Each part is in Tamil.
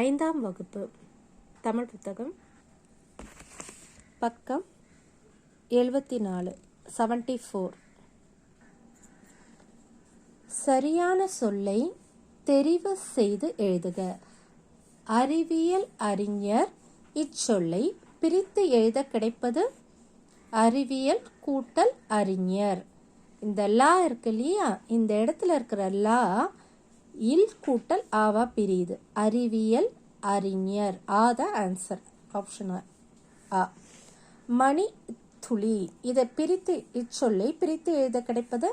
ஐந்தாம் வகுப்பு தமிழ் புத்தகம் பக்கம் 74 74. சரியான சொல்லை தெரிவு செய்து எழுதுக. அறிவியல் அறிஞர் இச்சொல்லை பிரித்து எழுத கிடைப்பது அறிவியல் கூட்டல் அறிஞர். இந்த லா இருக்கு இல்லையா, இந்த இடத்துல இருக்கிற லா இல் கூட்டல் ஆவா பிரியுது. அறிவியல் அறிஞர் ஆ ஆன்சர், ஆப்ஷன் ஆ. மணி துளி, இதை பிரித்து இச்சொல்லை பிரித்து எழுத கிடைப்பது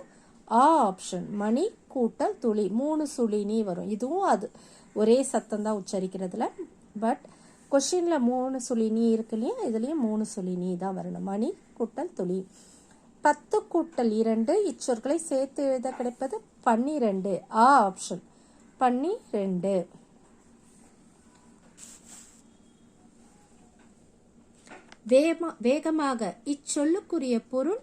ஆ ஆப்ஷன். மணி கூட்டல் துளி, 3 சுழி நீ வரும். இதுவும் அது ஒரே சத்தம் தான் உச்சரிக்கிறதுல, பட் கொஸ்டின்ல 3 சுழி நீ இருக்கு இல்லையா, இதுலயும் 3 சுழி நீ தான் வரணும். மணி கூட்டல் துளி. 10 கூட்டல் 2 இச்சொற்களை சேர்த்து எழுத கிடைப்பது 12 ஆ ஆப்ஷன். 12. வேகமாக இச்சொல்லுக்குரிய பொருள்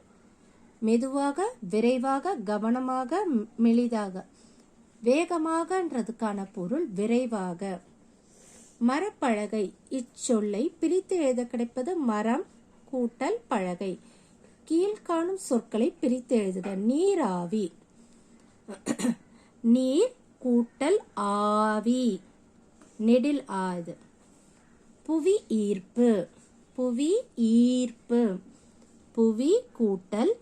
மெதுவாக, விரைவாக, கவனமாக, மெலிதாக. வேகமாகன்றதுக்கான பொருள் விரைவாக. மரப்பலகை இச்சொல்லை பிரித்து எழுத கிடைப்பது மரம் கூட்டல் பலகை. கீழ்காணும் சொற்களை பிரித்து எழுதுக. நீராவி, நீர் கூட்டல் ஆவி, நெடில் ஆது. புவி ஈர்ப்பு, புவி ஈர்ப்பு, புவி கூட்டல்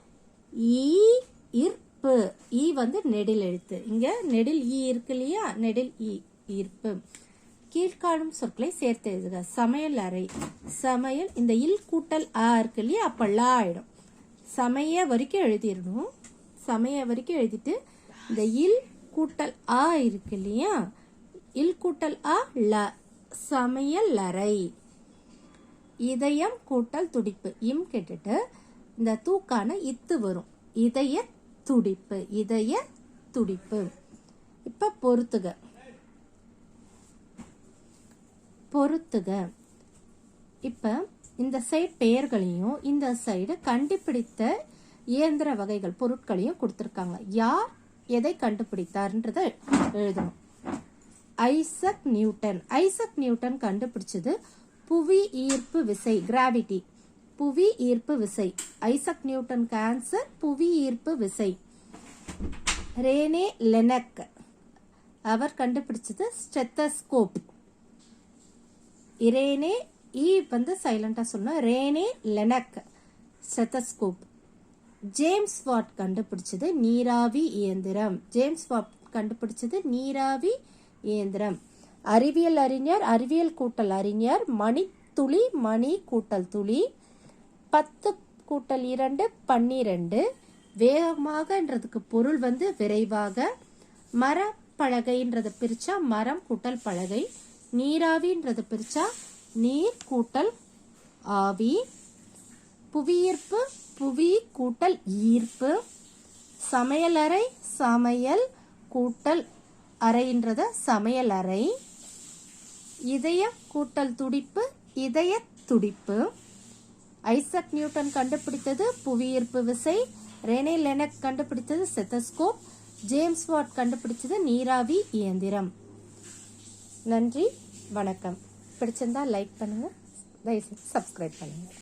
ஈர்ப்பு. ஈ நெடில் எழுத்து, இங்க நெடில் ஈ இருக்கு இல்லையா, நெடில் ஈர்ப்பு. கீழ்காணும் சொற்களை சேர்த்து எழுதுக. சமையல் அறை, சமையல் இந்த இல் கூட்டல் ஆ இருக்கு இல்லையா, அப்ப லா ஆயிடும். சமைய வரைக்கும் எழுதிடணும். சமைய வரைக்கும் எழுதிட்டு இந்த இல் கூட்டல் ஆ இருக்கு இல்லையா, இல் கூட்டல் ஆ ல, சமையல் அறை. இதயம் கூட்டல் துடிப்பு, இம் கேட்டுட்டு இந்த தூக்கான இத்து வரும். இதய துடிப்பு, இதய துடிப்பு. இப்ப பொறுத்துக. பொறுத்துக. இப்ப இந்த சைடு பெயர்களையும் இந்த சைடு கண்டுபிடித்த இயந்திர வகைகள் பொருட்களையும் கொடுத்திருக்காங்க. யார் எதை கண்டுபிடித்தார்ன்றத எழுதணும். Isaac Newton. ஐசக் நியூட்டன் கண்டுபிடிச்சது புவி ஈர்ப்பு விசை, கிராவிட்டி. புவி ஈர்ப்பு விசை. ஐசக் நியூட்டனுக்கு ஆன்சர் புவி ஈர்ப்பு விசை. ரேனே லெனக் அவர் கண்டுபிடிச்சது ஸ்டெத்தஸ்கோப். இரேனே ஈ சைலண்டா சொன்ன, ரேனே லெனக் ஸ்டெத்தஸ்கோப். ஜேம்ஸ் வாட் கண்டுபிடிச்சது நீராவி இயந்திரம். ஜேம்ஸ் வாட் கண்டுபிடிச்சது நீராவி இயந்திரம். அறிவியல் அறிஞர், அறிவியல் கூட்டல் அறிஞர். மணி துளி, மணி கூட்டல் துளி. 10 கூட்டல் 2 12. வேகமாகன்றதுக்கு பொருள் விரைவாக. மரப்பலகைன்றத பிரிச்சா மரம் கூட்டல் பலகை. நீராவின்றத பிரிச்சா நீர் கூட்டல் ஆவி. புவியீர்ப்பு, புவி கூட்டல் ஈர்ப்பு. சமையலறை, சமையல் கூட்டல் அறைன்றத சமையல் அறை. இதயம் கூட்டல் துடிப்பு, இதய துடிப்பு. ஐசக் நியூட்டன் கண்டுபிடித்தது புவியீர்ப்பு விசை. ரெனே லெனக் கண்டுபிடித்தது ஸ்டெத்தஸ்கோப். ஜேம்ஸ் வாட் கண்டுபிடிச்சது நீராவி இயந்திரம். நன்றி, வணக்கம். பிடிச்சிருந்தா லைக் பண்ணுங்க, தயவுசெய்து சப்ஸ்கிரைப் பண்ணுங்க.